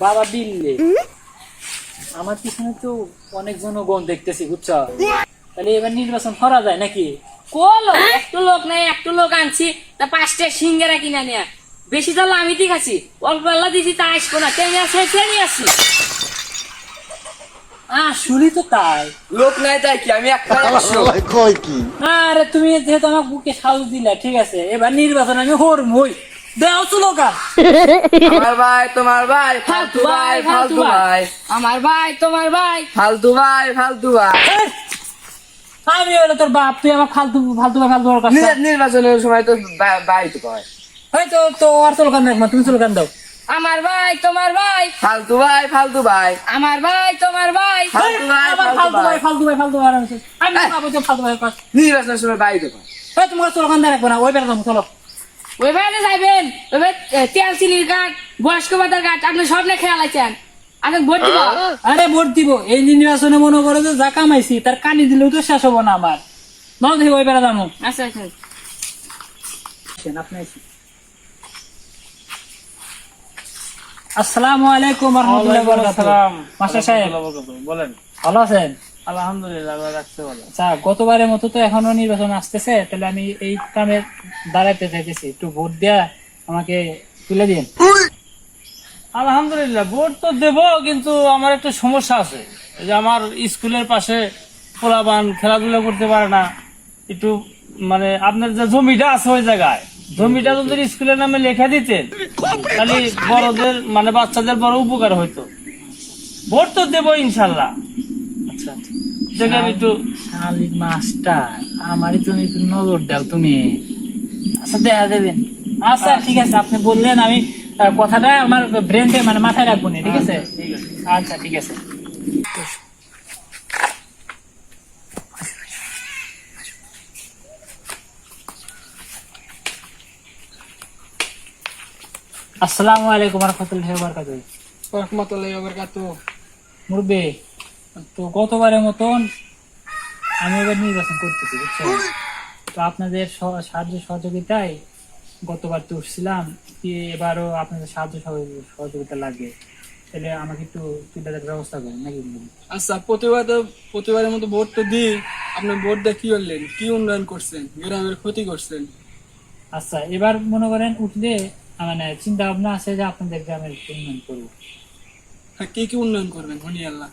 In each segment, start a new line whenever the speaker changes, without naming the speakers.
বাবা বিল্লে আমার পিছনে তো অনেক জনগণ দেখতেছি, বুঝছো? তাহলে এবার নির্বাচন করা যায় নাকি?
কোলো একটু লোক নাই, একটু লোক আনছি তা 5টা সিঙ্গারা কিনা নিয়া বেশি চাল আমি ঠিক আছি, অল্প আল্লাহ দিছি তা আসবো না, তেমনি আছে তেমনি আছি।
শুনি তো তাই।
লোক নাই তাই কি আমি একটা
আরে তুমি যেহেতু আমার বুকে সাহস দিলা, ঠিক আছে, এবার নির্বাচন আমি হরমই দেও চলো কা।
আমার ভাই তোমার ভাই ফালতু ভাই ফালতু ভাই
আমার ভাই তোমার ভাই
ফালতু ভাই ফালতু ভাই।
আমি হলো তোর বাপ, তুই আমার ফালতু ফালতু ফালতু
নির্বাচনের সময় তো ভাই তো কয়
হয়তো তো আর চলকান দেখ না, তুমি চলকান দাও।
আমার ভাই তোমার ভাই
ফালতু ভাই ফালতু ভাই
আমার ভাই তোমার ভাই
ফালতু ভাই
আবার ফালতু ভাই ফালতু ভাই ফালতু ভাই আমি বাবু তো ফালতু ভাই কর।
নির্বাচনের সময় ভাই তো কয়
এই তোমার চলকান দেখ না, ওই বেড়া চলো।
ওই ভাইলে যাইবেন, ওই ভাই তেল চিনির কাঠ, বয়স্ক ভাতার কাঠ আপনি সব না খেয়াল আছেন, আপনি ভোট দিব।
আরে ভোট দিব, এই নির্বাচনে মনে করে যে যা কামাইছি তার কানি দিলেও তো শেষ হবো না আমার। নাও দেখি ওই বেড়া জানো।
আচ্ছা আচ্ছা
আপনি আসসালামু আলাইকুম ওয়া রাহমাতুল্লাহি ওয়া বারাকাতুহু। মাস্টার সাহেব
বলেন।
ভালো আছেন?
আলহামদুলিল্লাহ ভালো রাখতে বলেন।
আচ্ছা, গতবারের মতো তো এখনো নির্বাচন আসতেছে, তাহলে আমি এই কামে দাঁড়াতে চাইতেছি, একটু ভোট দেয়া আমাকে তুলে দিন।
আলহামদুলিল্লাহ ভোট তো দেবো, কিন্তু আমার একটা সমস্যা আছে। এই যে আমার স্কুলের পাশে পোলাপান খেলাধুলা করতে পারে না, একটু মানে আপনার যে জমিটা আছে ওই জায়গায় জমিটা যদি স্কুলের নামে লেখা দিতেন তাহলে বড়দের মানে বাচ্চাদের বড় উপকার হইতো। ভোট তো দেবো ইনশাল্লাহ।
আচ্ছা
দেখেন একটু
শালিক মাস্টার, আমারই তুমি একটু নজর দাও তুমি। আচ্ছা দেখা দেবেন। আচ্ছা ঠিক আছে, আপনি বললেন, আমি কথাটা আমার ব্রেনে মানে মাথায় রাখবো না, ঠিক আছে?
ঠিক আছে।
আচ্ছা ঠিক আছে। আসসালামু আলাইকুম ওয়া রাহমাতুল্লাহি ওয়া বারাকাতুহু।
রহমতুল্লাহি ওয়া বারাকাতুহু।
মুরব্বি, তো গতবারের মতন আমি এবার নির্বাচন করতেছি, বুঝছেন? তো আপনাদের সাহায্য সহযোগিতায় গতবার তো উঠছিলাম, এবারও আপনাদের সাহায্য সহযোগিতা লাগবে, তাহলে আমাকে একটু তুলে দেওয়ার ব্যবস্থা করেন নাকি?
আচ্ছা, প্রতিবারের মতো ভোট তো দিই। আপনি ভোট দিয়ে কি করলেন, কি উন্নয়ন করছেন, গ্রামের ক্ষতি করছেন?
আচ্ছা, এবার মনে করেন উঠলে মানে চিন্তা ভাবনা আছে যে আপনাদের গ্রামের একটু উন্নয়ন করবো।
হ্যাঁ, কি কি উন্নয়ন করবেন হনি আল্লাহ?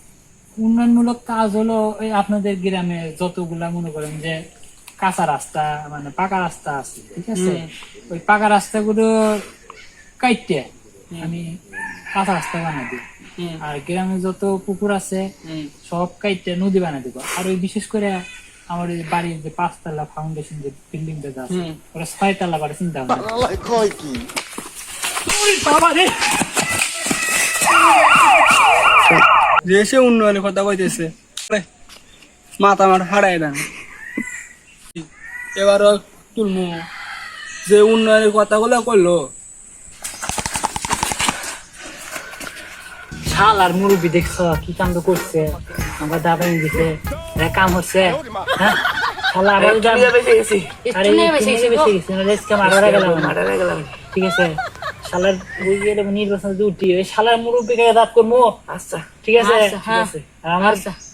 উন্নয়নমূলক কাজ হলো ওই আপনাদের গ্রামে যতগুলা মনে করেন যে কাঁচা রাস্তা মানে পাকা রাস্তা আছে, ঠিক আছে, ওই পাকা রাস্তাগুলো কাটতে আমি কাঁচা রাস্তা বানাই দিব। আর গ্রামে যত পুকুর আছে সব কাটতে নদী বানাই দিব। আর ওই বিশেষ করে আমার ওই বাড়ির যে 5 তলা ফাউন্ডেশন যে বিল্ডিংটা আছে ওটা 6 তলা করে চিন্তা ভাবনা।
যে সে উন্নয়নের কথা কইতেছে, মাথা আমার হারাই দেন। এবারও তুলমু যে উন্নয়নের কথাগুলো করলো।
শাল আর মুরব্বি দেখছ কি কাণ্ড করছে, আমার দাদা দিছে কাম হচ্ছে। হ্যাঁ শালা আবার আরে ঠিক আছে, শালার নির্বাচন উঠি ওই শালার মুরব্বি দাঁত করবো। আচ্ছা ঠিক আছে, আর আমার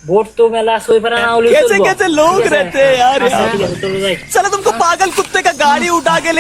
ভোট তো মেলা সই পারা না হলে
कैसे कैसे लोग रहते हैं यार,
ঠিক আছে চলো যাই।
चलो तुमको पागल कुत्ते का गाड़ी उठा के ले